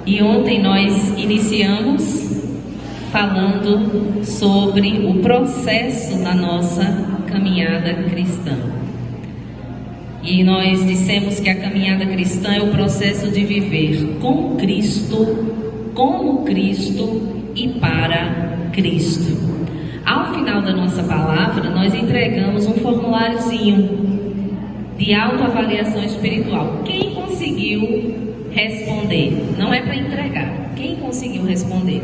E ontem nós iniciamos falando sobre o processo da nossa caminhada cristã. E nós dissemos que a caminhada cristã é o processo de viver com Cristo, como Cristo e para Cristo. Ao final da nossa palavra, nós entregamos um formuláriozinho de autoavaliação espiritual. Quem conseguiu responder? Não é para entregar. Quem conseguiu responder?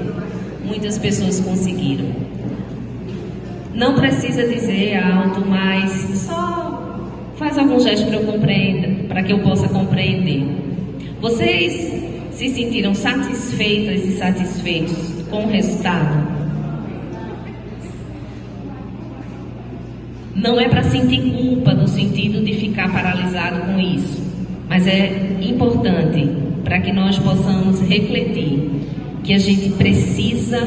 Muitas pessoas conseguiram. Não precisa dizer alto, mas só faz algum gesto para eu compreender, para que eu possa compreender. Vocês se sentiram satisfeitas e satisfeitos com o resultado? Não é para sentir culpa no sentido de ficar paralisado com isso, mas é importante para que nós possamos refletir que a gente precisa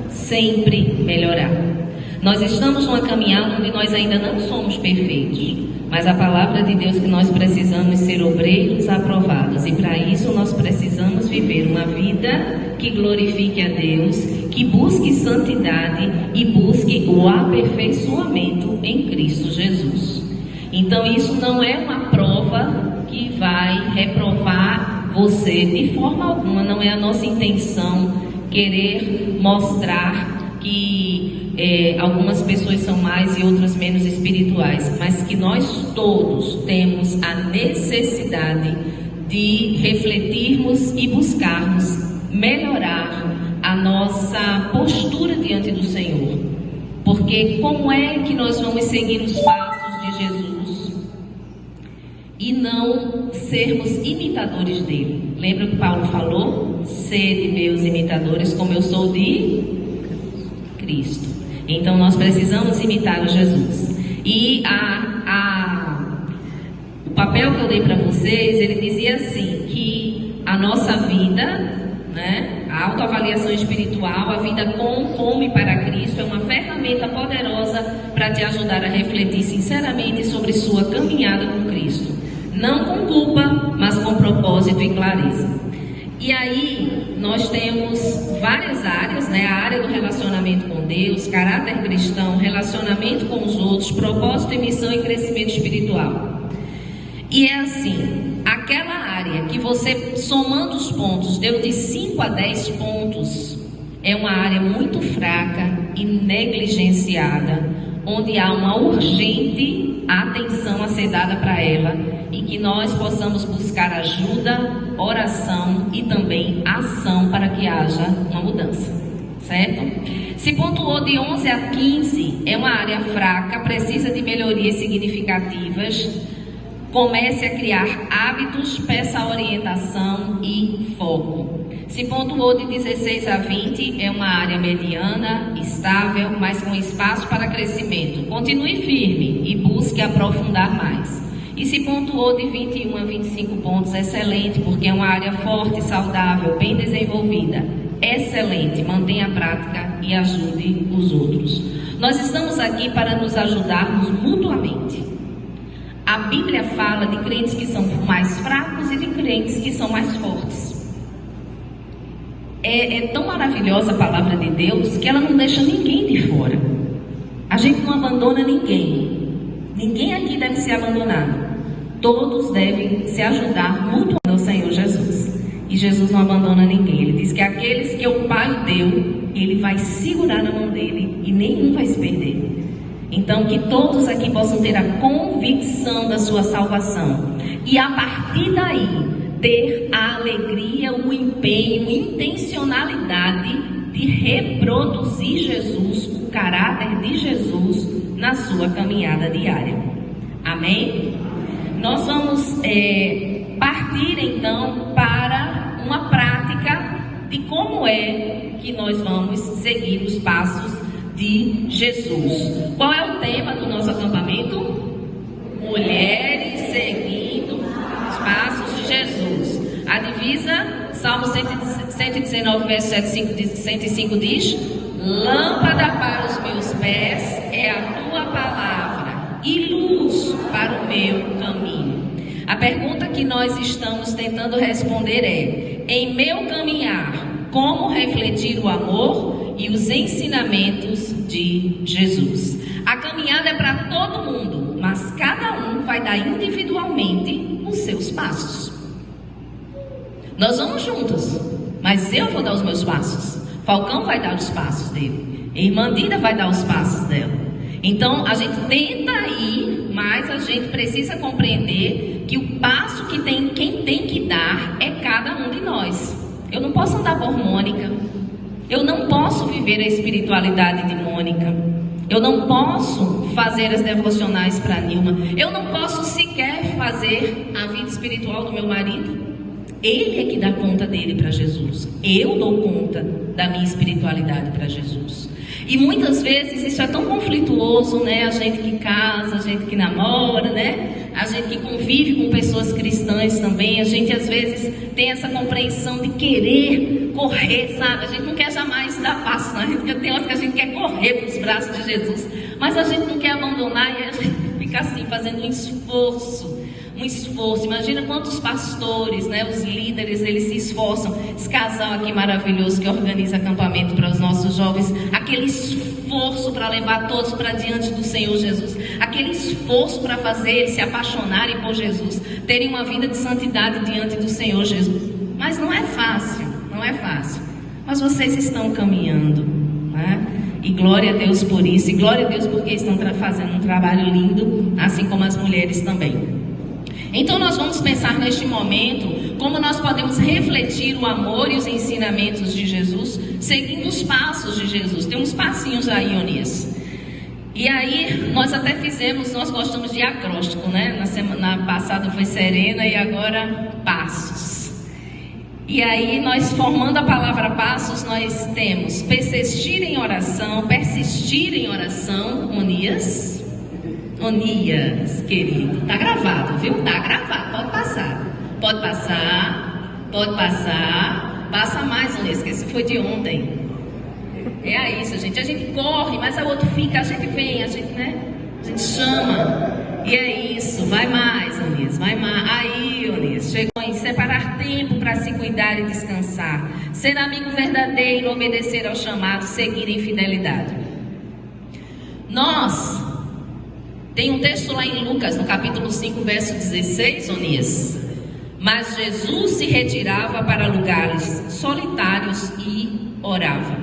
sempre melhorar. Nós estamos numa caminhada onde nós ainda não somos perfeitos, mas a palavra de Deus que nós precisamos ser obreiros aprovados, e para isso nós precisamos viver uma vida que glorifique a Deus, que busque santidade e busque o aperfeiçoamento em Cristo Jesus. Então isso não é uma prova que vai reprovar você de forma alguma. Não é a nossa intenção querer mostrar que algumas pessoas são mais e outras menos espirituais, mas que nós todos temos a necessidade de refletirmos e buscarmos melhorar a nossa postura diante do Senhor. Porque como é que nós vamos seguir os passos de Jesus e não sermos imitadores dele? Lembra que Paulo falou? Sede meus imitadores, como eu sou de Cristo. Então nós precisamos imitar o Jesus. E o papel que eu dei para vocês, ele dizia assim, que a nossa vida, né, a autoavaliação espiritual, a vida com e para Cristo, é uma ferramenta poderosa para te ajudar a refletir sinceramente sobre sua caminhada com Cristo. Não com culpa, mas com propósito e clareza. E aí, nós temos várias áreas, né? A área do relacionamento com Deus, caráter cristão, relacionamento com os outros, propósito e missão e crescimento espiritual. E é assim, aquela área que você, somando os pontos, deu de 5 a 10 pontos, é uma área muito fraca e negligenciada, onde há uma urgente atenção a ser dada para ela, e que nós possamos buscar ajuda, oração e também ação para que haja uma mudança, certo? Se pontuou de 11 a 15, é uma área fraca, precisa de melhorias significativas. Comece a criar hábitos, peça orientação e foco. Se pontuou de 16 a 20, é uma área mediana, estável, mas com espaço para crescimento. Continue firme e busque aprofundar mais. E se pontuou de 21 a 25 pontos, excelente, porque é uma área forte, saudável, bem desenvolvida. Excelente, mantenha a prática e ajude os outros. Nós estamos aqui para nos ajudarmos mutuamente. A Bíblia fala de crentes que são mais fracos e de crentes que são mais fortes. É tão maravilhosa a palavra de Deus que ela não deixa ninguém de fora. A gente não abandona ninguém. Ninguém aqui deve ser abandonado. Todos devem se ajudar mutuamente ao Senhor Jesus. E Jesus não abandona ninguém. Ele diz que aqueles que o Pai deu, Ele vai segurar na mão dele e nenhum vai se perder. Então que todos aqui possam ter a convicção da sua salvação. E a partir daí, ter a alegria, o empenho, a intencionalidade de reproduzir Jesus, o caráter de Jesus na sua caminhada diária. Amém? Nós vamos partir então para uma prática de como é que nós vamos seguir os passos de Jesus. Qual é o tema do nosso acampamento? Mulheres seguindo os passos de Jesus. A divisa, Salmo 119, verso 105 diz: lâmpada para os meus pés é a tua palavra e luz para o meu caminho. A pergunta que nós estamos tentando responder é: em meu caminhar, como refletir o amor e os ensinamentos de Jesus. A caminhada é para todo mundo, mas cada um vai dar individualmente os seus passos. Nós vamos juntos, mas eu vou dar os meus passos. Falcão vai dar os passos dele. Irmã Dida vai dar os passos dela. Então a gente tenta ir, mas a gente precisa compreender que o passo que quem tem que dar é cada um de nós. Eu não posso andar por Mônica. Eu não posso viver a espiritualidade de Mônica. Eu não posso fazer as devocionais para Nilma. Eu não posso sequer fazer a vida espiritual do meu marido. Ele é que dá conta dele para Jesus. Eu dou conta da minha espiritualidade para Jesus. E muitas vezes isso é tão conflituoso, né? A gente que casa, a gente que namora, né? A gente que convive com pessoas cristãs também. A gente às vezes tem essa compreensão de querer correr, sabe? A gente não quer jamais dar passo, né? Porque tem horas que a gente quer correr para os braços de Jesus, mas a gente não quer abandonar e a gente fica assim, fazendo um esforço. Imagina quantos pastores, né, os líderes, eles se esforçam. Esse casal aqui maravilhoso que organiza acampamento para os nossos jovens, aquele esforço para levar todos para diante do Senhor Jesus, aquele esforço para fazer eles se apaixonarem por Jesus, terem uma vida de santidade diante do Senhor Jesus. Mas não é fácil, não é fácil. Mas vocês estão caminhando, né? E glória a Deus por isso, e glória a Deus porque estão fazendo um trabalho lindo, assim como as mulheres também. Então nós vamos pensar neste momento como nós podemos refletir o amor e os ensinamentos de Jesus seguindo os passos de Jesus. Tem uns passinhos aí, Onias. E aí nós até nós gostamos de acróstico, né? Na semana passada foi Serena e agora passos. E aí nós formando a palavra passos, nós temos persistir em oração, Onias, querido, tá gravado, viu? Tá gravado, pode passar, passa mais, Onias, que esse foi de ontem. É isso, gente, a gente corre, mas a outro fica, a gente vem, a gente chama, e é isso, vai mais, Onias, vai mais, aí, Onias, chegou em separar tempo para se cuidar e descansar, ser amigo verdadeiro, obedecer ao chamado, seguir em fidelidade. Tem um texto lá em Lucas, no capítulo 5, verso 16, Onias. Mas Jesus se retirava para lugares solitários e orava.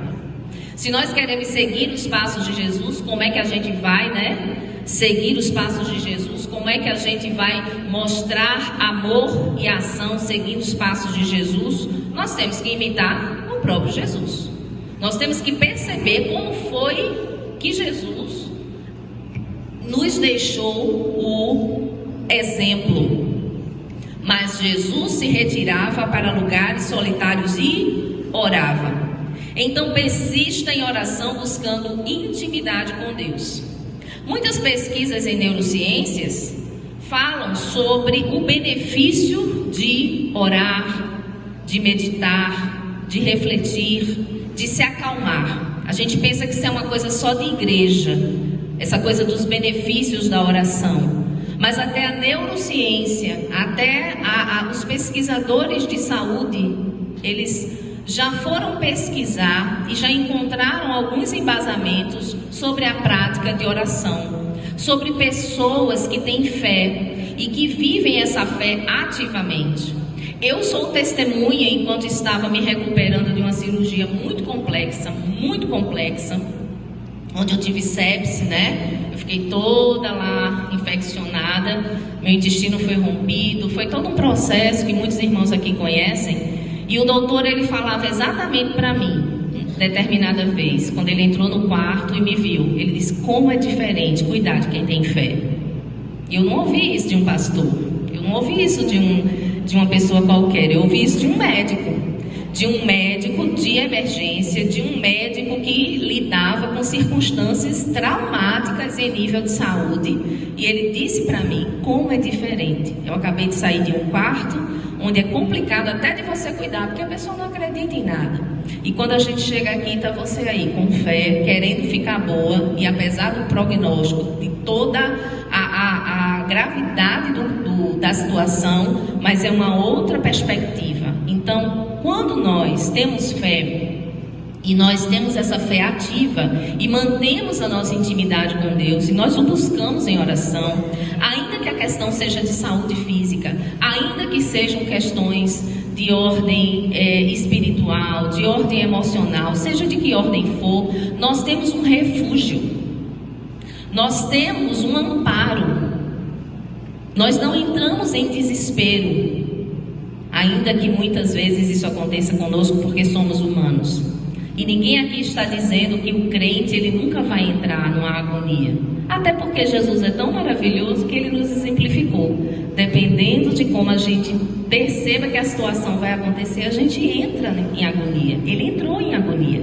Se nós queremos seguir os passos de Jesus, como é que a gente vai, né? Seguir os passos de Jesus, como é que a gente vai mostrar amor e ação seguindo os passos de Jesus? Nós temos que imitar o próprio Jesus. Nós temos que perceber como foi que Jesus nos deixou o exemplo. Mas Jesus se retirava para lugares solitários e orava. Então persista em oração buscando intimidade com Deus. Muitas pesquisas em neurociências falam sobre o benefício de orar, de meditar, de refletir, de se acalmar. A gente pensa que isso é uma coisa só de igreja, essa coisa dos benefícios da oração. Mas até a neurociência, até os pesquisadores de saúde, eles já foram pesquisar e já encontraram alguns embasamentos sobre a prática de oração, sobre pessoas que têm fé e que vivem essa fé ativamente. Eu sou testemunha enquanto estava me recuperando de uma cirurgia muito complexa, onde eu tive sepse, né? Eu fiquei toda lá infeccionada, meu intestino foi rompido, foi todo um processo que muitos irmãos aqui conhecem. E o doutor, ele falava exatamente para mim, determinada vez, quando ele entrou no quarto e me viu, ele disse: como é diferente cuidar de quem tem fé. E eu não ouvi isso de um pastor, eu não ouvi isso de uma pessoa qualquer, eu ouvi isso de um médico de emergência, de um médico que lidava com circunstâncias traumáticas em nível de saúde. E ele disse para mim como é diferente. Eu acabei de sair de um quarto onde é complicado até de você cuidar, porque a pessoa não acredita em nada. E quando a gente chega aqui, tá você aí com fé, querendo ficar boa, e apesar do prognóstico, de toda a gravidade da situação, mas é uma outra perspectiva. Então Então, quando nós temos fé, e nós temos essa fé ativa e mantemos a nossa intimidade com Deus, e nós o buscamos em oração, ainda que a questão seja de saúde física, ainda que sejam questões de ordem espiritual, de ordem emocional, seja de que ordem for, nós temos um refúgio, nós temos um amparo, nós não entramos em desespero, ainda que muitas vezes isso aconteça conosco porque somos humanos. E ninguém aqui está dizendo que o crente ele nunca vai entrar numa agonia. Até porque Jesus é tão maravilhoso que ele nos exemplificou. Dependendo de como a gente perceba que a situação vai acontecer, a gente entra em agonia. Ele entrou em agonia.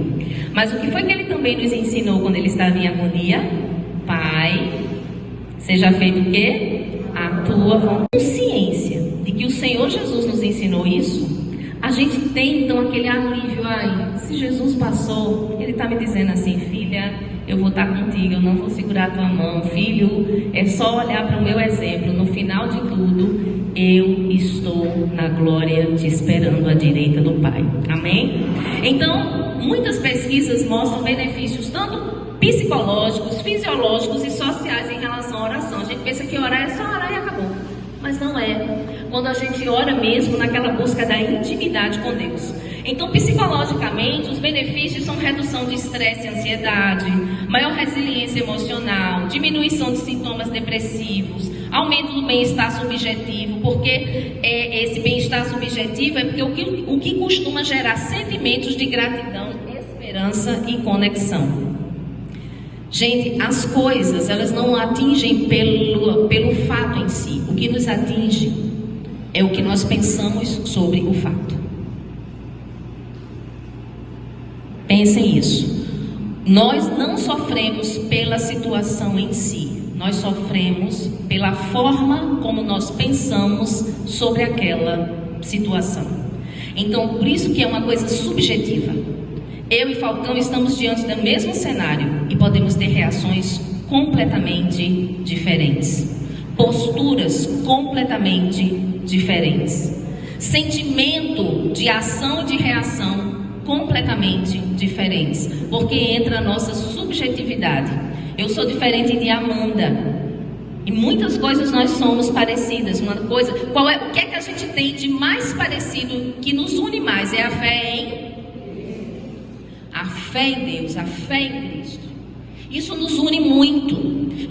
Mas o que foi que ele também nos ensinou quando ele estava em agonia? Pai, seja feito o quê? A tua vontade. Consciência de que o Senhor Jesus nos ensinou isso, a gente tem então aquele alívio. Ai, se Jesus passou, ele está me dizendo assim: filha, eu vou estar contigo, eu não vou segurar a tua mão. Filho, é só olhar para o meu exemplo. No final de tudo, eu estou na glória te esperando à direita do Pai. Amém? Então, muitas pesquisas mostram benefícios tanto psicológicos, fisiológicos e sociais em relação à oração. A gente pensa que orar é só orar e acabou, mas não é. Quando a gente ora mesmo naquela busca da intimidade com Deus. Então, psicologicamente, os benefícios são redução de estresse e ansiedade, maior resiliência emocional, diminuição de sintomas depressivos, aumento do bem-estar subjetivo, porque esse bem-estar subjetivo é porque o que costuma gerar sentimentos de gratidão, esperança e conexão. Gente, as coisas, elas não atingem pelo fato em si. O que nos atinge é o que nós pensamos sobre o fato. Pensem isso. Nós não sofremos pela situação em si. Nós sofremos pela forma como nós pensamos sobre aquela situação. Então, por isso que é uma coisa subjetiva. Eu e Falcão estamos diante do mesmo cenário e podemos ter reações completamente diferentes. Posturas completamente diferentes. Sentimento de ação e de reação completamente diferentes. Porque entra a nossa subjetividade. Eu sou diferente de Amanda. E muitas coisas nós somos parecidas. Uma coisa, o que é que a gente tem de mais parecido que nos une mais? É a fé em... A fé em Deus, a fé em Cristo. Isso nos une muito.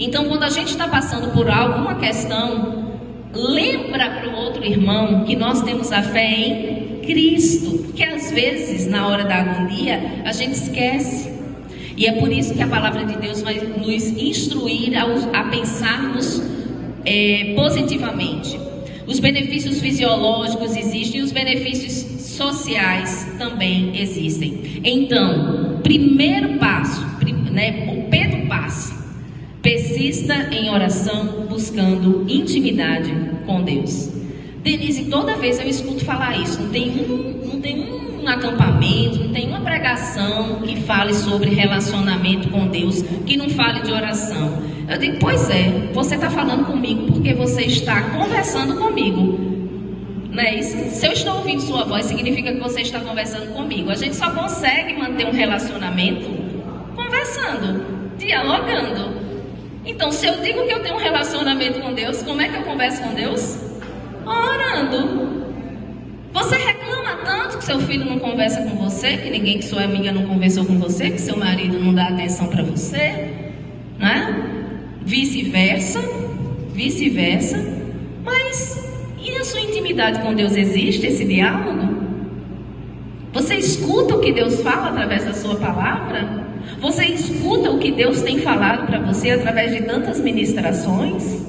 Então, quando a gente está passando por alguma questão, lembra para o outro irmão que nós temos a fé em Cristo. Porque às vezes, na hora da agonia, a gente esquece. E é por isso que a palavra de Deus vai nos instruir a pensarmos positivamente. Os benefícios fisiológicos existem, os benefícios sociais também existem. Então, primeiro passo, o Pedro passa, persista em oração, buscando intimidade com Deus. Denise, toda vez eu escuto falar isso, não tem um acampamento, não tem uma pregação que fale sobre relacionamento com Deus, que não fale de oração. Eu digo, pois é, você está falando comigo porque você está conversando comigo. Não é isso? Se eu estou ouvindo sua voz, significa que você está conversando comigo. A gente só consegue manter um relacionamento conversando, dialogando. Então, se eu digo que eu tenho um relacionamento com Deus, como é que eu converso com Deus? Orando. Você reclama tanto que seu filho não conversa com você, que ninguém que sua amiga não conversou com você, que seu marido não dá atenção para você, não é? Vice-versa. Mas e a sua intimidade com Deus? Existe esse diálogo? Você escuta o que Deus fala através da sua palavra? Você escuta o que Deus tem falado para você através de tantas ministrações?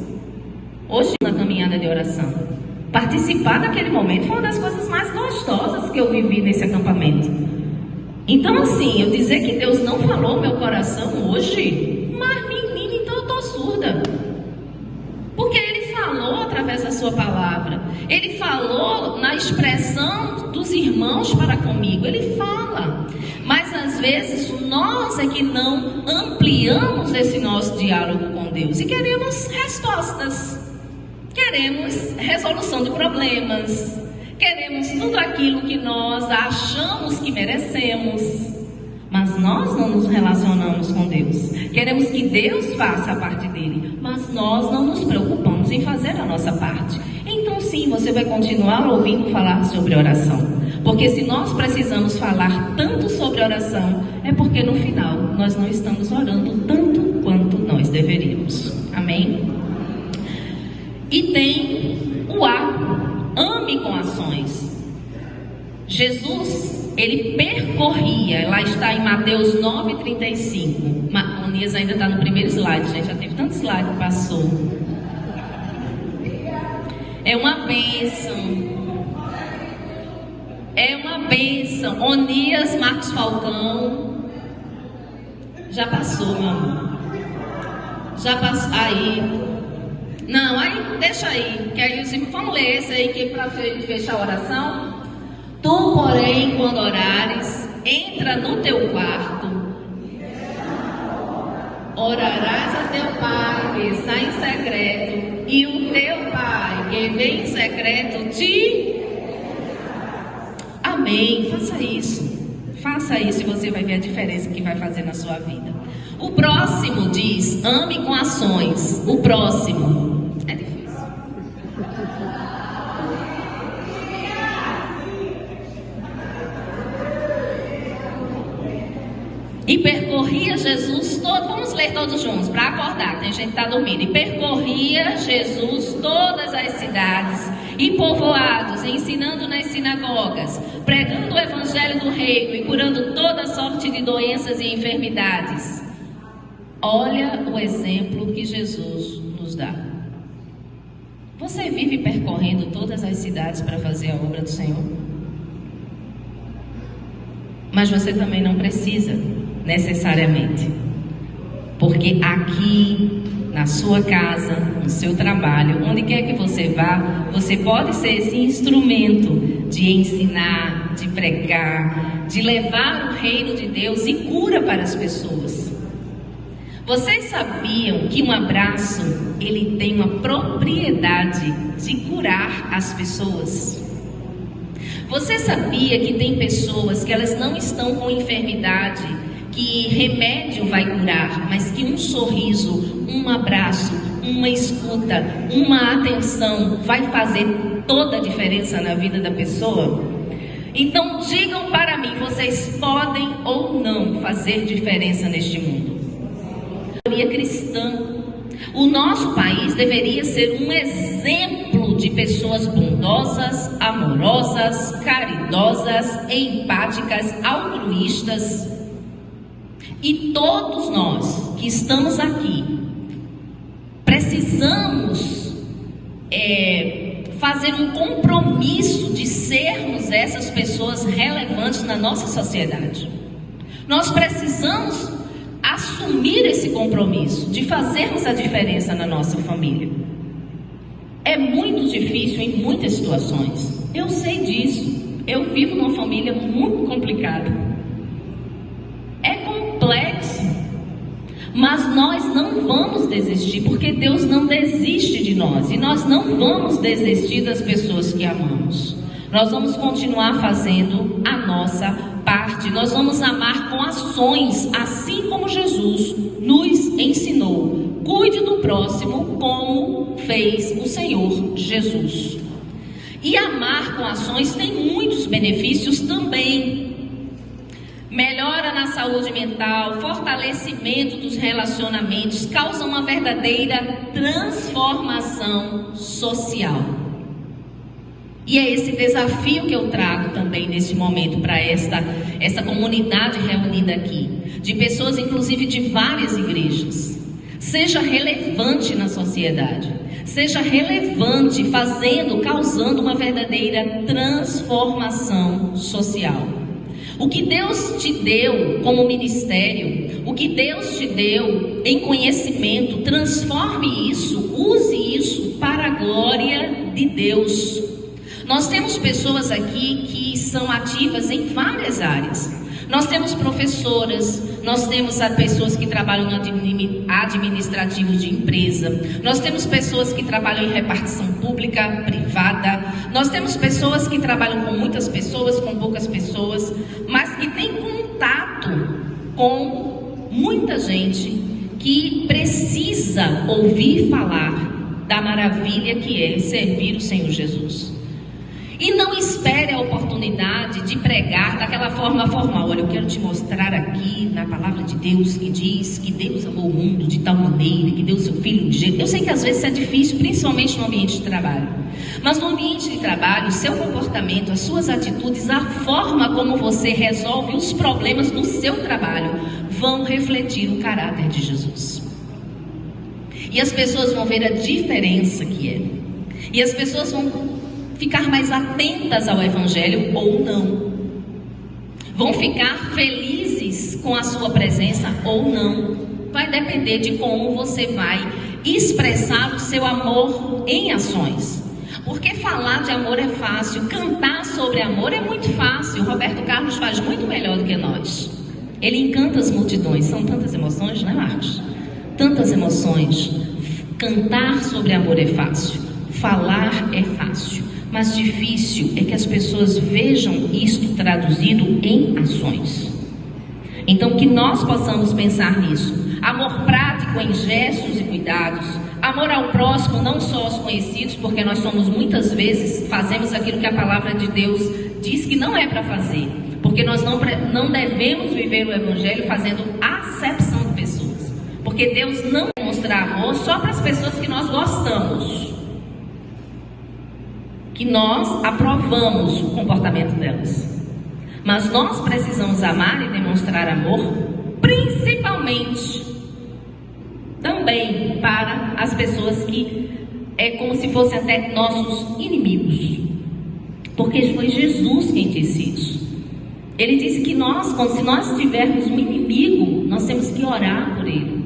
Hoje, na caminhada de oração, participar daquele momento foi uma das coisas mais gostosas que eu vivi nesse acampamento. Então, assim, eu dizer que Deus não falou meu coração hoje, mas menina, então eu estou surda. Porque Ele falou através da sua palavra. Ele falou na expressão dos irmãos para comigo. Ele fala. Mas às vezes nós é que não ampliamos esse nosso diálogo com Deus. E queremos respostas. Queremos resolução de problemas. Queremos tudo aquilo que nós achamos que merecemos, mas nós não nos relacionamos com Deus. Queremos que Deus faça a parte dele, mas nós não nos preocupamos em fazer a nossa parte. Então sim, você vai continuar ouvindo falar sobre oração. Porque se nós precisamos falar tanto sobre oração, é porque no final nós não estamos orando tanto quanto nós deveríamos. Amém? E tem o A, ame com ações. Jesus, ele percorria, lá está em Mateus 9,35. Onias ainda está no primeiro slide, gente, já teve tanto slide que passou. É uma bênção. É uma bênção. Onias Marcos Falcão. Já passou, meu amor. Já passou. Aí. Não, aí deixa aí. Que aí os irmãos, vamos ler esse aí que é para fechar a oração. Tu, porém, quando orares, entra no teu quarto, orarás a teu pai que está em secreto, e o teu pai que vem em secreto te... Amém, faça isso. Faça isso e você vai ver a diferença que vai fazer na sua vida. O próximo diz, ame com ações. O próximo é difícil. E percorria Jesus todo, vamos ler todos juntos, para acordar, tem gente que está dormindo. E percorria Jesus todas as cidades e povoados, ensinando nas sinagogas, pregando o evangelho do reino e curando toda sorte de doenças e enfermidades. Olha o exemplo que Jesus nos dá. Você vive percorrendo todas as cidades para fazer a obra do Senhor? Mas você também não precisa, necessariamente. Porque aqui, na sua casa, no seu trabalho, onde quer que você vá, você pode ser esse instrumento de ensinar, de pregar, de levar o reino de Deus e cura para as pessoas. Vocês sabiam que um abraço, ele tem uma propriedade de curar as pessoas? Você sabia que tem pessoas que elas não estão com enfermidade, que remédio vai curar, mas que um sorriso, um abraço, uma escuta, uma atenção vai fazer toda a diferença na vida da pessoa? Então digam para mim, vocês podem ou não fazer diferença neste mundo? Cristã. O nosso país deveria ser um exemplo de pessoas bondosas, amorosas, caridosas, empáticas, altruístas. E todos nós que estamos aqui precisamos fazer um compromisso de sermos essas pessoas relevantes na nossa sociedade. Nós precisamos assumir esse compromisso de fazermos a diferença na nossa família. É muito difícil em muitas situações. Eu sei disso. Eu vivo numa família muito complicada. É complexo. Mas nós não vamos desistir, porque Deus não desiste de nós. E nós não vamos desistir das pessoas que amamos. Nós vamos continuar fazendo a nossa parte. Nós vamos amar com ações, assim como Jesus nos ensinou. Cuide do próximo como fez o Senhor Jesus. E amar com ações tem muitos benefícios também. Melhora na saúde mental, fortalecimento dos relacionamentos, causa uma verdadeira transformação social. E é esse desafio que eu trago também nesse momento para essa comunidade reunida aqui, de pessoas inclusive de várias igrejas. Seja relevante na sociedade, seja relevante causando uma verdadeira transformação social. O que Deus te deu como ministério, o que Deus te deu em conhecimento, transforme isso, use isso para a glória de Deus. Nós temos pessoas aqui que são ativas em várias áreas. Nós temos professoras, nós temos pessoas que trabalham no administrativo de empresa, nós temos pessoas que trabalham em repartição pública, privada, nós temos pessoas que trabalham com muitas pessoas, com poucas pessoas, mas que têm contato com muita gente que precisa ouvir falar da maravilha que é servir o Senhor Jesus. E não espere a oportunidade de pregar daquela forma formal. Olha, eu quero te mostrar aqui na palavra de Deus que diz que Deus amou o mundo de tal maneira, que deu seu filho de jeito. Eu sei que às vezes é difícil, principalmente no ambiente de trabalho. Mas no ambiente de trabalho, o seu comportamento, as suas atitudes, a forma como você resolve os problemas do seu trabalho vão refletir o caráter de Jesus. E as pessoas vão ver a diferença que é. E as pessoas vão ficar mais atentas ao Evangelho ou não. Vão ficar felizes com a sua presença ou não. Vai depender de como você vai expressar o seu amor em ações. Porque falar de amor é fácil, cantar sobre amor é muito fácil. O Roberto Carlos faz muito melhor do que nós. Ele encanta as multidões. São tantas emoções, não é, Marcos? Tantas emoções. Cantar sobre amor é fácil. Falar é fácil. Mas difícil é que as pessoas vejam isto traduzido em ações. Então que nós possamos pensar nisso. Amor prático em gestos e cuidados. Amor ao próximo, não só aos conhecidos, porque nós somos muitas vezes, fazemos aquilo que a palavra de Deus diz que não é para fazer. Porque nós não devemos viver o Evangelho fazendo acepção de pessoas. Porque Deus não demonstra amor só para as pessoas que nós gostamos, que nós aprovamos o comportamento delas. Mas nós precisamos amar e demonstrar amor, principalmente também para as pessoas que é como se fossem até nossos inimigos. Porque foi Jesus quem disse isso. Ele disse que nós, se nós tivermos um inimigo, nós temos que orar por ele.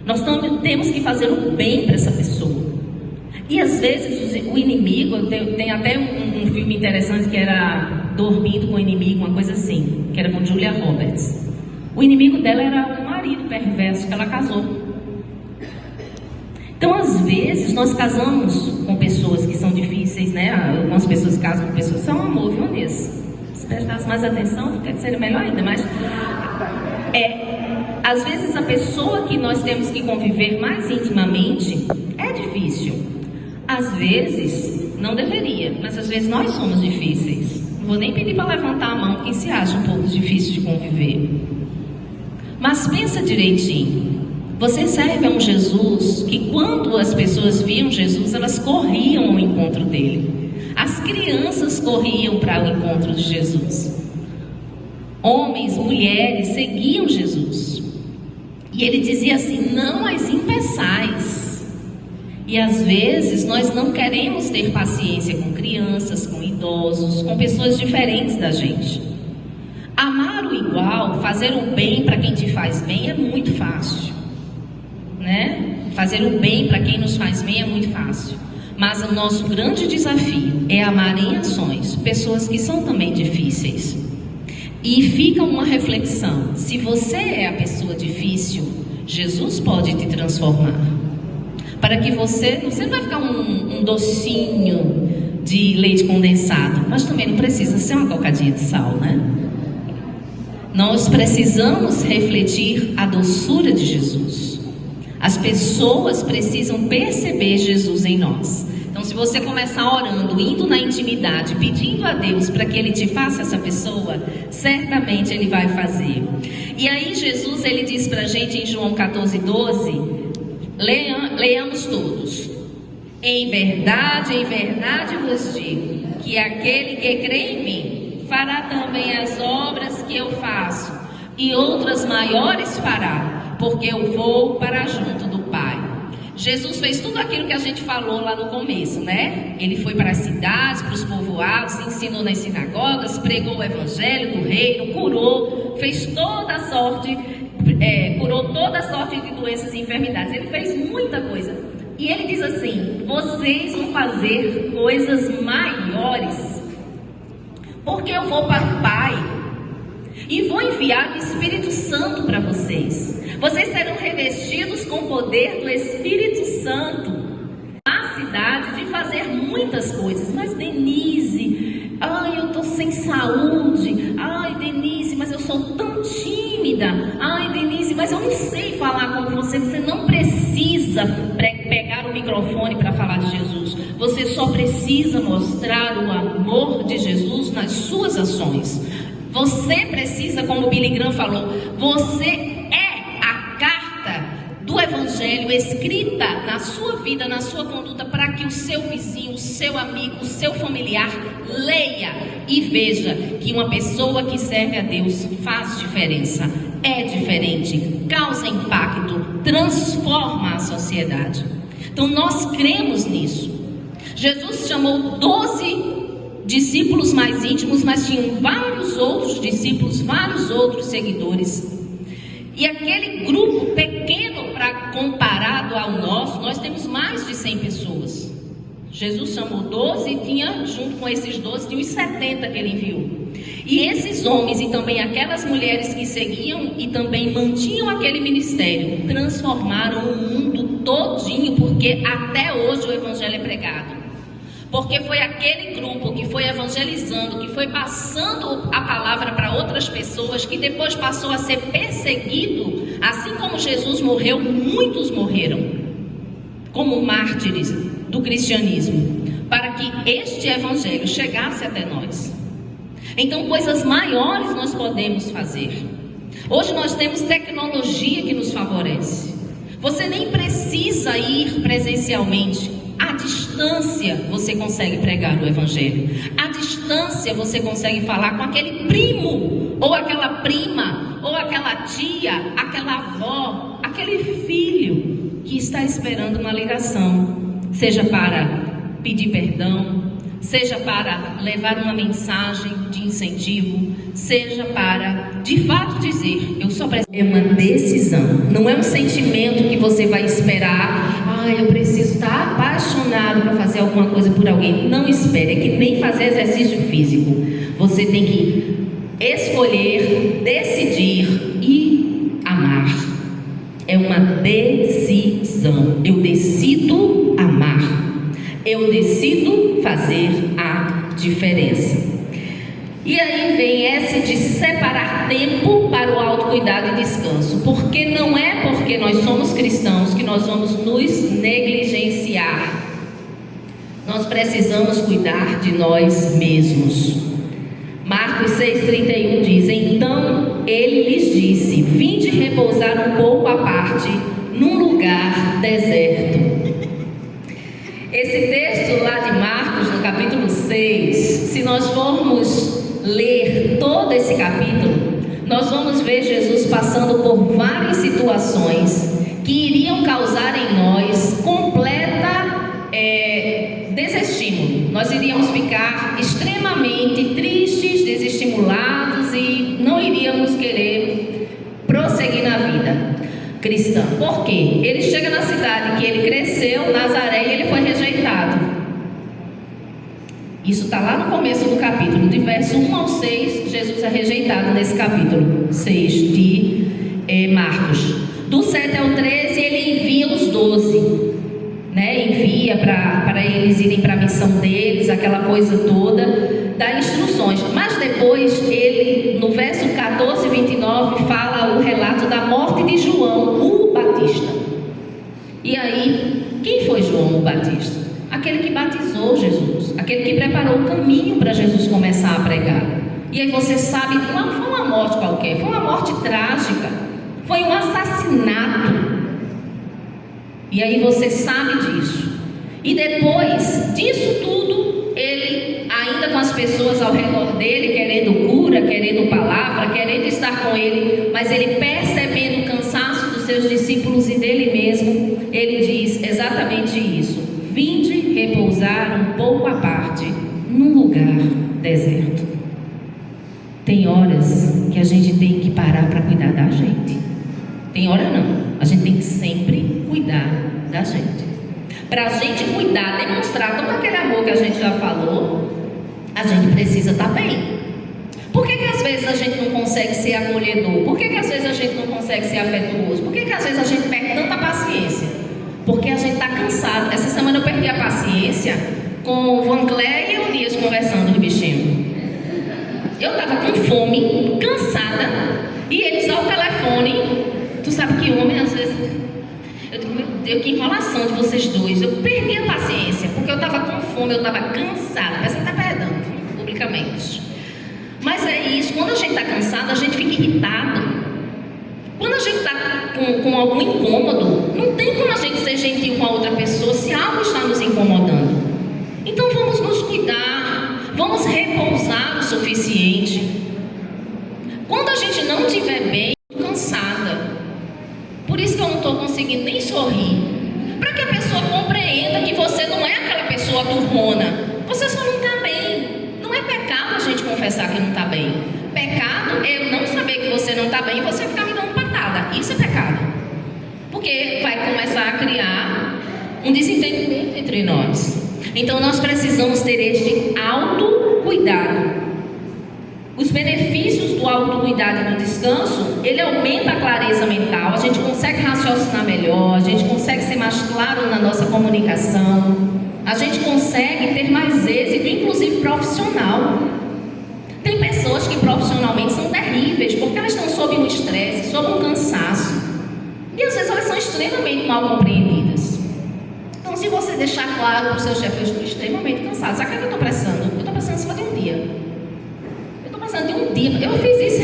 Nós temos que fazer o bem para essa pessoa. E às vezes o inimigo, tem até um filme interessante que era Dormindo com o Inimigo, uma coisa assim, que era com Julia Roberts. O inimigo dela era um marido perverso que ela casou. Então às vezes nós casamos com pessoas que são difíceis, né? Algumas pessoas casam com pessoas que são amor, viu, Vanessa? Se prestasse mais atenção, porque seria melhor ainda, mas às vezes a pessoa que nós temos que conviver mais intimamente é difícil. Às vezes, não deveria, mas às vezes nós somos difíceis. Não vou nem pedir para levantar a mão quem se acha um pouco difícil de conviver. Mas pensa direitinho. Você serve a um Jesus que quando as pessoas viam Jesus, elas corriam ao encontro dele. As crianças corriam para o encontro de Jesus. Homens, mulheres seguiam Jesus. E ele dizia assim, não as impeçais. E às vezes nós não queremos ter paciência com crianças, com idosos, com pessoas diferentes da gente. Amar o igual, fazer o bem para quem te faz bem é muito fácil, né? Fazer o bem para quem nos faz bem é muito fácil. Mas o nosso grande desafio é amar em ações pessoas que são também difíceis. E fica uma reflexão, se você é a pessoa difícil, Jesus pode te transformar. Para que você não vai ficar um docinho de leite condensado, mas também não precisa ser uma cocadinha de sal, né? Nós precisamos refletir a doçura de Jesus. As pessoas precisam perceber Jesus em nós. Então, se você começar orando, indo na intimidade, pedindo a Deus para que Ele te faça essa pessoa, certamente Ele vai fazer. E aí Jesus, Ele diz para a gente em João 14:12, leiamos todos. Em verdade vos digo, que aquele que crê em mim, fará também as obras que eu faço, e outras maiores fará, porque eu vou para junto do Pai. Jesus fez tudo aquilo que a gente falou lá no começo, né? Ele foi para as cidades, para os povoados, ensinou nas sinagogas, pregou o evangelho do reino, curou, fez toda a sorte, curou toda sorte de doenças e enfermidades. Ele fez muita coisa. E ele diz assim: vocês vão fazer coisas maiores, porque eu vou para o Pai. E vou enviar o Espírito Santo para vocês. Vocês serão revestidos com o poder do Espírito Santo. Capacidade de fazer muitas coisas. Mas Denise, eu estou sem saúde. Ai, Denise, mas eu sou tão tímida. Ai, Denise, mas eu não sei falar com você. Você não precisa pegar o microfone para falar de Jesus. Você só precisa mostrar o amor de Jesus nas suas ações. Você precisa, como o Billy Graham falou, você é a carta do Evangelho escrita na sua vida, na sua conduta, para que o seu vizinho, o seu amigo, o seu familiar leia e veja que uma pessoa que serve a Deus faz diferença, é diferente, causa impacto, transforma a sociedade. Então nós cremos nisso. Jesus chamou 12 discípulos mais íntimos, mas tinham vários outros discípulos, vários outros seguidores. E aquele grupo pequeno, comparado ao nosso, nós temos mais de 100 pessoas. Jesus chamou 12 e tinha, junto com esses 12, tinha os 70 que ele enviou. E esses homens e também aquelas mulheres que seguiam e também mantinham aquele ministério, transformaram o mundo todinho, porque até hoje o evangelho é pregado. Porque foi aquele grupo que foi evangelizando, que foi passando a palavra para outras pessoas, que depois passou a ser perseguido. Assim como Jesus morreu, muitos morreram como mártires do cristianismo, para que este evangelho chegasse até nós. Então coisas maiores nós podemos fazer. Hoje nós temos tecnologia que nos favorece. Você nem precisa ir presencialmente. À distância você consegue pregar o evangelho. À distância você consegue falar com aquele primo, ou aquela prima, ou aquela tia, aquela avó, aquele filho que está esperando uma ligação, seja para pedir perdão, seja para levar uma mensagem de incentivo, seja para de fato dizer, eu só preciso. É uma decisão, não é um sentimento que você vai esperar. Eu preciso estar apaixonado para fazer alguma coisa por alguém. Não espere, é que nem fazer exercício físico. Você tem que escolher, decidir e amar. É uma decisão. Eu decido amar. Eu decido fazer a diferença. E aí vem essa de separar tempo para o autocuidado e descanso. Porque não é porque nós somos cristãos que nós vamos nos negligenciar. Nós precisamos cuidar de nós mesmos. Marcos 6,31 diz: então ele lhes disse: vinde repousar um pouco à parte num lugar deserto. Esse texto lá de Marcos, no capítulo 6, se nós formos ler todo esse capítulo, nós vamos ver Jesus passando por várias situações que iriam causar em nós completa desestímulo. Nós iríamos ficar extremamente tristes, desestimulados e não iríamos querer prosseguir na vida cristã. Por quê? Ele chega na cidade que ele cresceu, Nazaré, e ele foi rejeitado. Isso está lá no começo do capítulo, de verso 1 ao 6, Jesus é rejeitado nesse capítulo 6 de Marcos. Do 7 ao 13, ele envia os 12, envia para eles irem para a missão deles, aquela coisa toda, dá instruções. Mas depois, ele, no verso 14 e 29, fala o relato da morte de João, o Batista. E aí, quem foi João o Batista? Aquele que batizou Jesus, aquele que preparou o caminho para Jesus começar a pregar. E aí você sabe, não foi uma morte qualquer, foi uma morte trágica, foi um assassinato. E aí você sabe disso. E depois disso tudo, ele, ainda com as pessoas ao redor dele, querendo cura, querendo palavra, querendo estar com ele, mas ele percebendo o cansaço dos seus discípulos e dele mesmo, ele diz exatamente isso: vinde repousar um pouco à parte num lugar deserto. Tem horas que a gente tem que parar para cuidar da gente. Tem hora não, a gente tem que sempre cuidar da gente. Para a gente cuidar, demonstrar todo aquele amor que a gente já falou, a gente precisa estar bem. Por que às vezes a gente não consegue consegue ser acolhedor? Por que às vezes a gente não consegue ser afetuoso? Por que às vezes a gente perde tanta paciência? Porque a gente está cansado. Essa semana eu perdi a paciência com o Van Cleer e o Dias conversando, os bichinhos. Eu estava com fome, cansada, e eles ao telefone. Tu sabe que homem às vezes... Eu digo, meu Deus, que enrolação de vocês dois. Eu perdi a paciência, porque eu estava com fome, eu estava cansada. Parece que está perdendo, publicamente. Mas é isso, quando a gente está cansado, a gente fica irritado. Quando a gente está com algum incômodo, não tem como a gente ser gentil com a outra pessoa se algo está nos incomodando. Então vamos nos cuidar, vamos repousar o suficiente. Quando a gente não estiver bem, cansada. Por isso que eu não estou conseguindo nem sorrir. Para que a pessoa compreenda que você não é aquela pessoa turrona. Você só não está bem. Não é pecado a gente confessar que não está bem. Pecado é eu não saber que você não está bem e você ficar me dando patada. Isso é pecado. Porque vai começar a criar um desentendimento entre nós. Então nós precisamos ter este autocuidado. Os benefícios do autocuidado e do descanso, ele aumenta a clareza mental, a gente consegue raciocinar melhor, a gente consegue ser mais claro na nossa comunicação, a gente consegue ter mais êxito, inclusive profissional. Tem pessoas que profissionalmente são terríveis, porque elas estão sob um estresse, sob um cansaço, e às vezes elas são extremamente mal compreendidas. Então, se você deixar claro para o seu chefe, eu estou extremamente cansado, sabe o que eu estou precisando? Eu estou precisando só de um dia. De um dia, eu fiz isso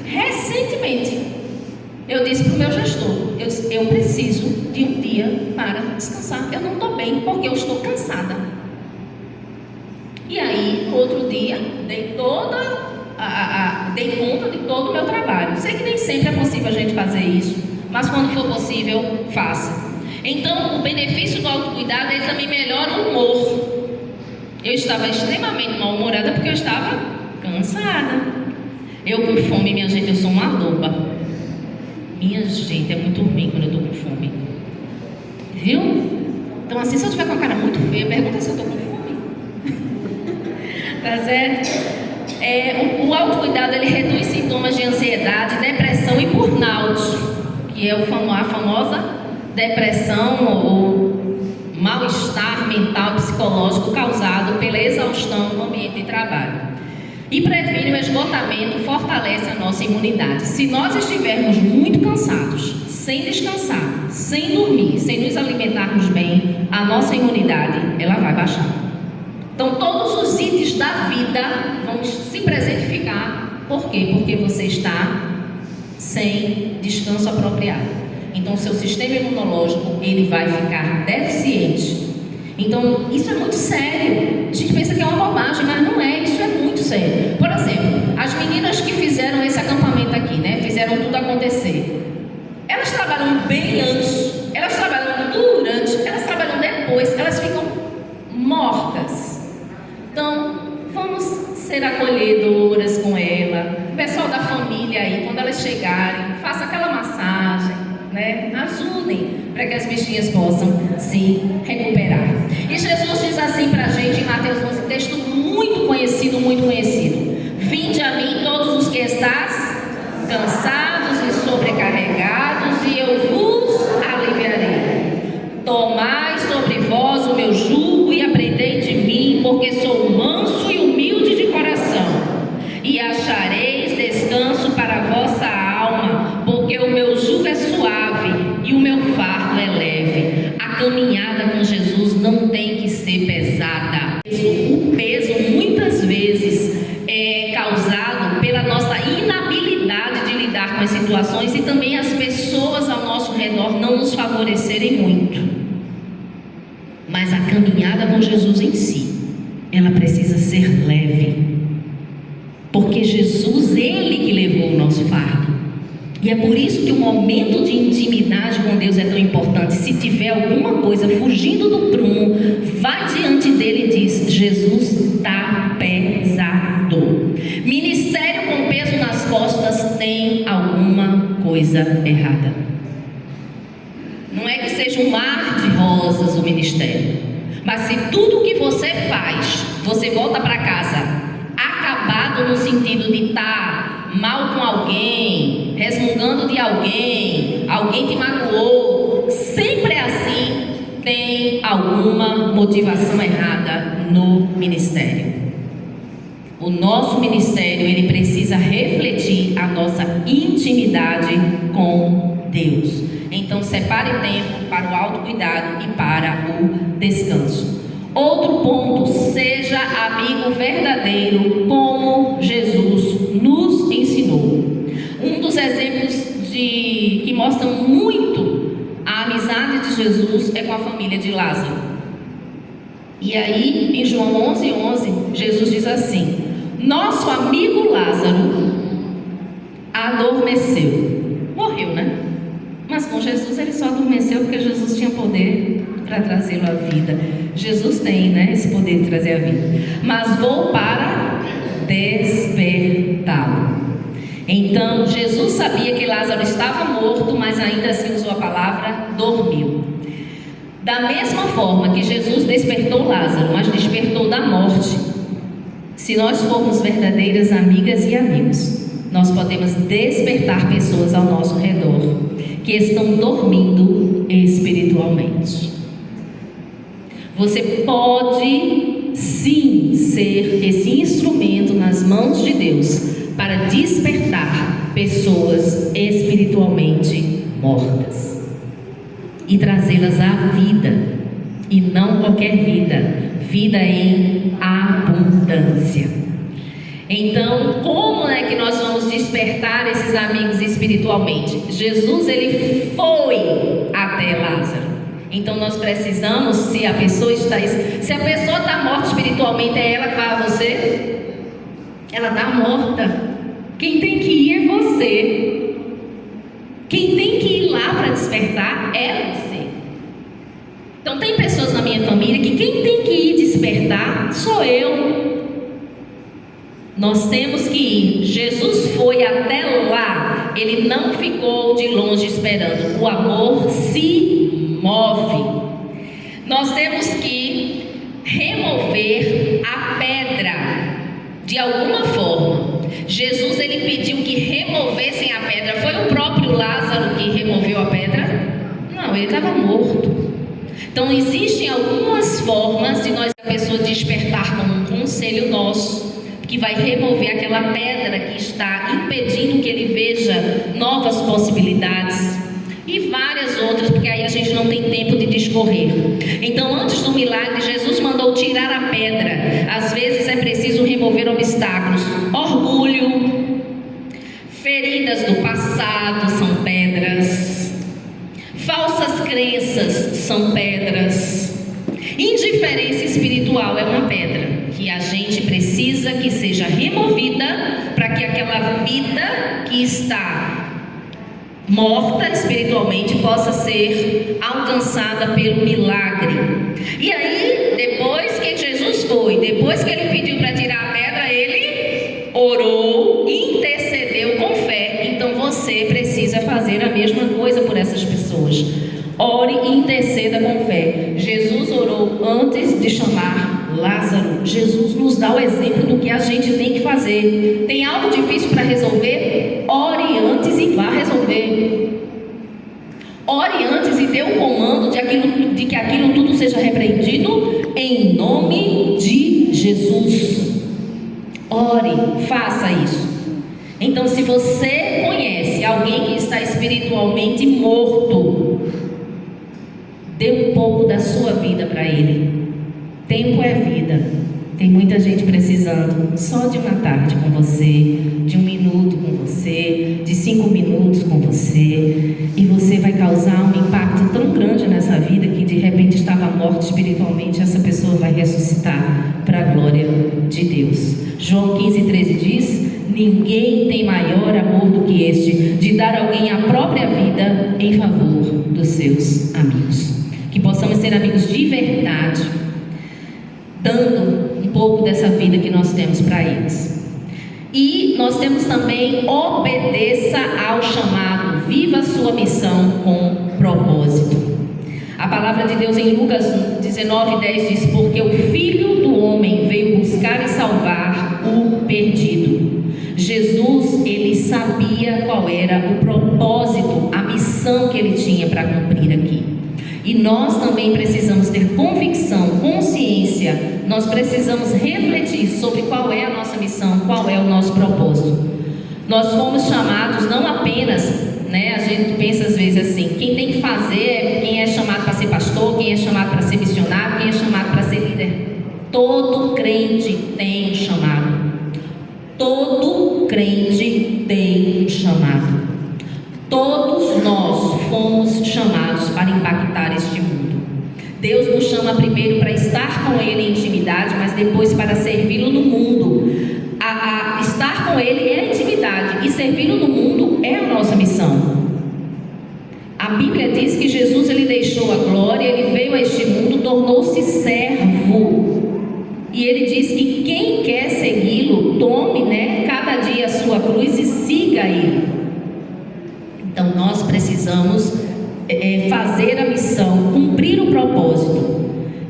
recentemente, eu disse para o meu gestor, eu preciso de um dia para descansar, eu não estou bem porque eu estou cansada. E aí, no outro dia, dei conta de todo o meu trabalho. Sei que nem sempre é possível a gente fazer isso, mas quando for possível, faça. Então, o benefício do autocuidado, ele também melhora o humor. Eu estava extremamente mal-humorada porque eu estava cansada. Eu com fome, minha gente, eu sou uma loba. Minha gente, é muito ruim quando eu estou com fome. Viu? Então assim, se eu estiver com a cara muito feia, pergunta se eu estou com fome. Tá certo? O autocuidado, ele reduz sintomas de ansiedade, depressão e burnout, que é a famosa depressão ou mal-estar mental psicológico causado pela exaustão no ambiente de trabalho. E previne o esgotamento, fortalece a nossa imunidade. Se nós estivermos muito cansados, sem descansar, sem dormir, sem nos alimentarmos bem, a nossa imunidade, ela vai baixar. Então, todos os itens da vida vão se presentificar. Por quê? Porque você está sem descanso apropriado. Então, seu sistema imunológico, ele vai ficar deficiente. Então, isso é muito sério. A gente pensa que é uma bobagem, mas não é. Isso é muito sério. Por exemplo, as meninas que fizeram esse acampamento aqui, né? Fizeram tudo acontecer. Elas trabalham bem antes, elas trabalham durante, elas trabalham depois, elas ficam mortas. Então, vamos ser acolhedoras com ela. O pessoal da família aí, quando elas chegarem, faça aquela massagem, né? Ajudem para que as bichinhas possam se recuperar. E Jesus diz assim para a gente em Mateus 11, texto muito conhecido, vinde a mim todos os que estáis cansados e sobrecarregados, e eu vos aliviarei. Tomai sobre vós o meu jugo e aprendei de mim, porque sou manso e humilde de coração, e achareis descanso para a vossa alma, porque o meu jugo é suave e o meu fardo é leve. A caminhada com Jesus não tem que ser pesada. O peso muitas vezes é causado pela nossa inabilidade de lidar com as situações e também as pessoas ao nosso redor não nos favorecerem muito. Mas a caminhada com Jesus em si, ela precisa ser leve, porque Jesus, ele que levou o nosso fardo. E é por isso que o momento de intimidade com Deus é tão importante. Se tiver alguma coisa fugindo do prumo, vai diante dele e diz: Jesus, está pesado. Ministério com peso nas costas tem alguma coisa errada. Não é que seja um mar de rosas o ministério, mas se tudo o que você faz, você volta para casa acabado errado no sentido de estar mal com alguém, resmungando de alguém, alguém que magoou, sempre é assim, tem alguma motivação errada no ministério. O nosso ministério, ele precisa refletir a nossa intimidade com Deus. Então, separe tempo para o autocuidado e para o descanso. Outro ponto, seja amigo verdadeiro, como Jesus nos ensinou. Um dos exemplos que mostram muito a amizade de Jesus é com a família de Lázaro. E aí, em João 11:11, Jesus diz assim: nosso amigo Lázaro adormeceu. Morreu, né? Mas com Jesus ele só adormeceu porque Jesus tinha poder para trazê-lo à vida. Jesus tem, né, esse poder de trazer a vida. Mas vou para despertá-lo. Então, Jesus sabia que Lázaro estava morto, mas ainda assim usou a palavra dormiu. Da mesma forma que Jesus despertou Lázaro, mas despertou da morte, se nós formos verdadeiras amigas e amigos, nós podemos despertar pessoas ao nosso redor que estão dormindo espiritualmente. Você pode sim ser esse instrumento nas mãos de Deus para despertar pessoas espiritualmente mortas e trazê-las à vida, e não qualquer vida em abundância. Então, como é que nós vamos despertar esses amigos espiritualmente? Jesus, ele foi até Lázaro. Então nós precisamos, se a pessoa está morta espiritualmente, é ela que vai a você? Ela está morta. Quem tem que ir é você. Quem tem que ir lá para despertar é você. Então tem pessoas na minha família que quem tem que ir despertar sou eu. Nós temos que ir. Jesus foi até lá. Ele não ficou de longe esperando. O amor se move. Nós temos que remover a pedra de alguma forma. Jesus, ele pediu que removessem a pedra. Foi o próprio Lázaro que removeu a pedra? Não, ele estava morto. Então existem algumas formas de nós, a pessoa despertar como um conselho nosso, que vai remover aquela pedra que está impedindo que ele veja novas possibilidades, e várias outras, porque aí a gente não tem tempo de discorrer. Então, antes do milagre, Jesus mandou tirar a pedra. Às vezes é preciso remover obstáculos. Orgulho, feridas do passado são pedras, falsas crenças são pedras, indiferença espiritual é uma pedra que a gente precisa que seja removida para que aquela vida que está morta espiritualmente possa ser alcançada pelo milagre. E aí, depois que Jesus foi, depois que ele pediu para tirar a pedra, ele orou, intercedeu com fé. Então você precisa fazer a mesma coisa por essas pessoas. Ore e interceda com fé. Jesus orou antes de chamar Lázaro. Jesus nos dá o exemplo do que a gente tem que fazer. Tem algo difícil para resolver? Ore antes e vá resolver. Ore antes e dê o comando de que aquilo tudo seja repreendido em nome de Jesus. Ore, faça isso. Então, se você conhece alguém que está espiritualmente morto, dê um pouco da sua vida para ele. Tempo é vida. Tem muita gente precisando só de uma tarde com você, de 1 minuto com você, de 5 minutos com você, e você vai causar um impacto tão grande nessa vida que de repente estava morta espiritualmente, essa pessoa vai ressuscitar para a glória de Deus. João 15:13 diz: ninguém tem maior amor do que este, de dar a alguém a própria vida em favor dos seus amigos. Que possamos ser amigos de verdade, dando um pouco dessa vida que nós temos para eles. E nós temos também: obedeça ao chamado, viva a sua missão com propósito. A palavra de Deus em Lucas 19:10 diz: porque o Filho do Homem veio buscar e salvar o perdido. Jesus, ele sabia qual era o propósito, a missão que ele tinha para cumprir aqui. E nós também precisamos ter convicção, consciência, nós precisamos refletir sobre qual é a nossa missão, qual é o nosso propósito. Nós fomos chamados não apenas, a gente pensa às vezes assim, quem tem que fazer é quem é chamado para ser pastor, quem é chamado para ser missionário, quem é chamado para ser líder. Todo crente tem um chamado. Todo crente tem um chamado. Todos nós fomos chamados para impactar este mundo. Deus nos chama primeiro para estar com Ele em intimidade, mas depois para servi-lo no mundo. Estar com Ele é a intimidade e servi-lo no mundo é a nossa missão. A Bíblia diz que Jesus, ele deixou a glória, ele veio a este mundo, tornou-se servo. E ele diz que quem quer segui-lo, tome, cada dia a sua cruz e siga Ele. Então nós precisamos fazer a missão, cumprir o propósito.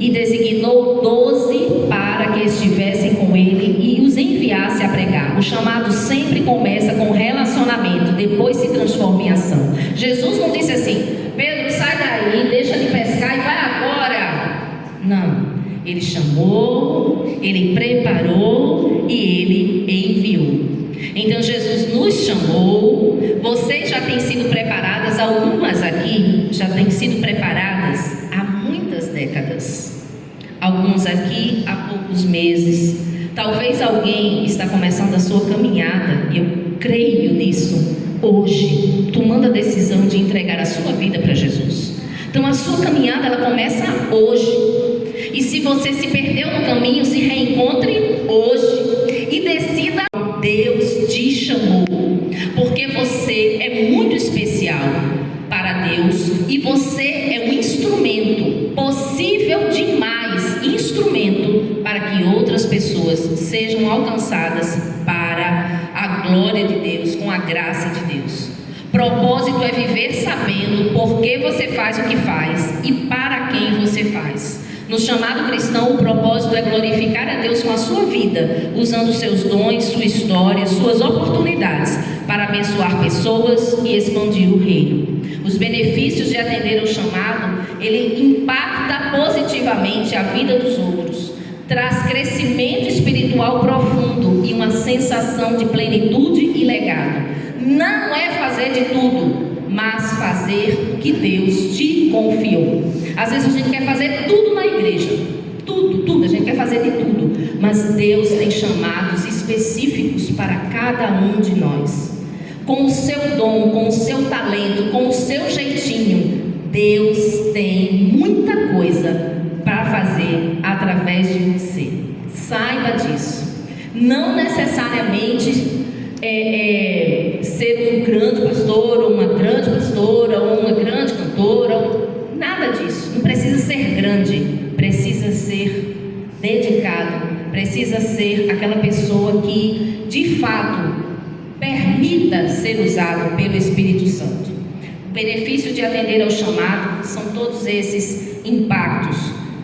E designou 12 para que estivessem com Ele e os enviasse a pregar. O chamado sempre começa com relacionamento, depois se transforma em ação. Jesus não disse assim: Pedro, sai daí, deixa de pescar e vai agora. Não. Ele chamou, Ele preparou e Ele enviou. Então Jesus nos chamou. Vocês já têm sido preparadas, algumas aqui já têm sido preparadas há muitas décadas. Alguns aqui há poucos meses. Talvez alguém está começando a sua caminhada, e eu creio nisso, hoje, tomando a decisão de entregar a sua vida para Jesus. Então a sua caminhada, ela começa hoje. E se você se perdeu no caminho, se reencontre hoje e decida. Deus te chamou, porque você é muito especial para Deus e você é um instrumento, possível demais, instrumento para que outras pessoas sejam alcançadas para a glória de Deus, com a graça de Deus. Propósito é viver sabendo por que você faz o que faz e para quem você faz. No chamado cristão, o propósito é glorificar a Deus com a sua vida, usando seus dons, sua história, suas oportunidades para abençoar pessoas e expandir o reino. Os benefícios de atender ao chamado, ele impacta positivamente a vida dos outros, traz crescimento espiritual profundo e uma sensação de plenitude e legado. Não é fazer de tudo, mas fazer o que Deus te confiou. Às vezes a gente quer fazer tudo na igreja, tudo, a gente quer fazer de tudo, mas Deus tem chamados específicos para cada um de nós. Com o seu dom, com o seu talento, com o seu jeitinho, Deus tem muita coisa para fazer através de você. Saiba disso. Não necessariamente ser um grande pastor, ou uma grande pastora, ou uma grande cantora, nada disso. Não precisa ser grande, precisa ser dedicado, precisa ser aquela pessoa que de fato permita ser usado pelo Espírito Santo. O benefício de atender ao chamado são todos esses impactos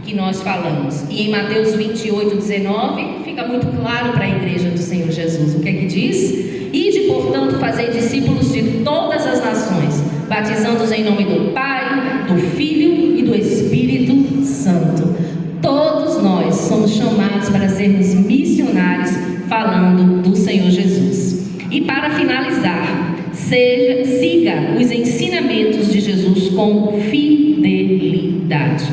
que nós falamos. E em Mateus 28:19 fica muito claro para a igreja do Senhor Jesus. O que é que diz? Ide, portanto, fazer discípulos de todas as nações, batizando-os em nome do Pai, do Filho e do Espírito Santo. Todos nós somos chamados para sermos missionários falando do Senhor Jesus. E para finalizar, siga os ensinamentos de Jesus com fidelidade.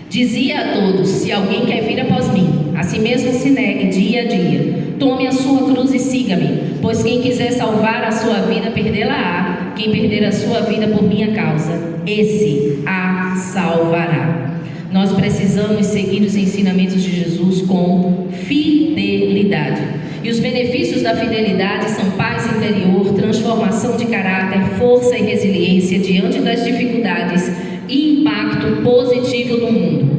Dizia a todos: se alguém quer vir após mim, a si mesmo se negue dia a dia, tome a sua cruz e siga-me, pois quem quiser salvar a sua vida, perdê-la-á. Quem perder a sua vida por minha causa, esse a salvará. Nós precisamos seguir os ensinamentos de Jesus com fidelidade. E os benefícios da fidelidade são paz interior, transformação de caráter, força e resiliência diante das dificuldades e impacto positivo no mundo.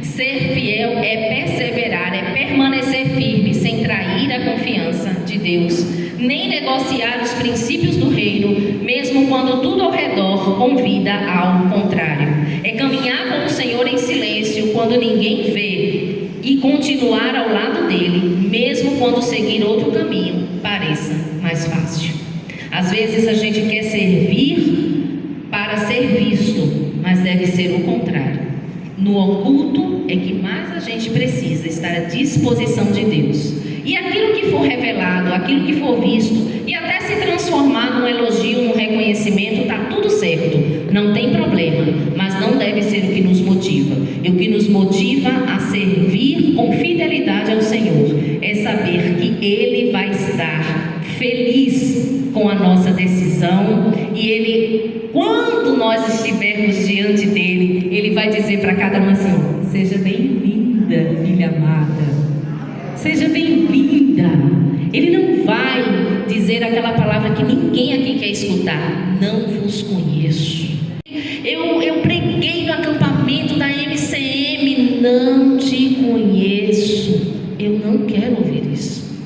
Ser fiel é perseverar, é permanecer firme, sem trair a confiança de Deus, nem negociar os princípios do reino, mesmo quando tudo ao redor convida ao contrário. É caminhar com o Senhor em silêncio quando ninguém vê e continuar ao lado dele, mesmo quando seguir outro caminho pareça mais fácil. Às vezes a gente quer servir para ser visto, mas deve ser o contrário. No oculto é que mais a gente precisa estar à disposição de Deus. E aquilo que for revelado, aquilo que for visto, e até se transformar num elogio, num reconhecimento, está tudo certo, não tem problema, mas não deve ser o que nos motiva. E o que nos motiva a servir com fidelidade ao Senhor é saber que Ele vai estar feliz com a nossa decisão, e Ele, quando nós estivermos diante dele, Ele vai dizer para cada uma assim: seja bem-vinda, filha amada. Seja bem-vinda. Ele não vai dizer aquela palavra que ninguém aqui quer escutar: não vos conheço. Eu preguei no acampamento da MCM: não te conheço. Eu não quero ouvir isso.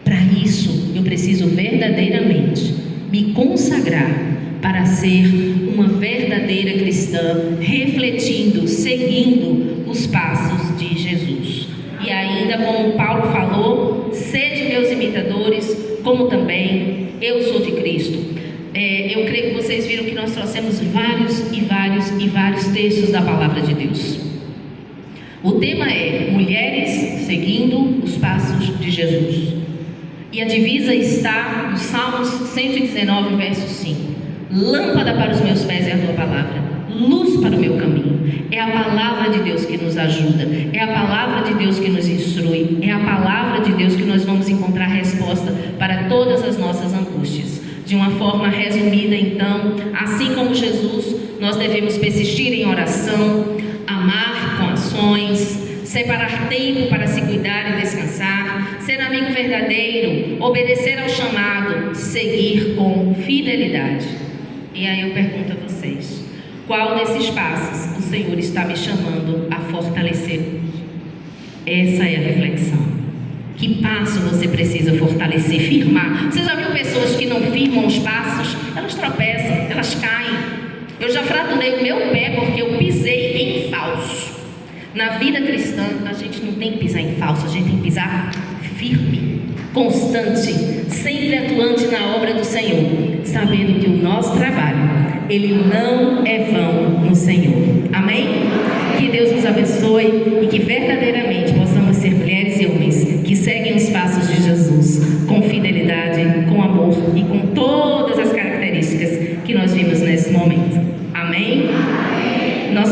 Para isso, eu preciso verdadeiramente me consagrar para ser uma verdadeira cristã, refletindo, seguindo os passos de Jesus. E ainda, como Paulo falou, sede meus imitadores, como também eu sou de Cristo. Eu creio que vocês viram que nós trouxemos vários textos da palavra de Deus. O tema é mulheres seguindo os passos de Jesus. E a divisa está no Salmos 119, verso 5. Lâmpada para os meus pés é a tua palavra, luz para o meu caminho. É a palavra de Deus que nos ajuda, é a palavra de Deus que nos instrui, é a palavra de Deus que nós vamos encontrar resposta para todas as nossas angústias. De uma forma resumida, então, assim como Jesus, nós devemos persistir em oração, amar com ações, separar tempo para se cuidar e descansar, ser amigo verdadeiro, obedecer ao chamado, seguir com fidelidade. E aí eu pergunto a vocês: qual desses passos o Senhor está me chamando a fortalecer? Essa é a reflexão. Que passo você precisa fortalecer, firmar? Você já viu pessoas que não firmam os passos? Elas tropeçam, elas caem. Eu já fraturei o meu pé porque eu pisei em falso. Na vida cristã, a gente não tem que pisar em falso, a gente tem que pisar firme, constante, sempre atuante na obra do Senhor, sabendo que o nosso trabalho, ele não é vão no Senhor. Amém? Que Deus nos abençoe e que verdadeiramente possamos ser mulheres e homens que seguem os passos de Jesus com fidelidade, com amor e com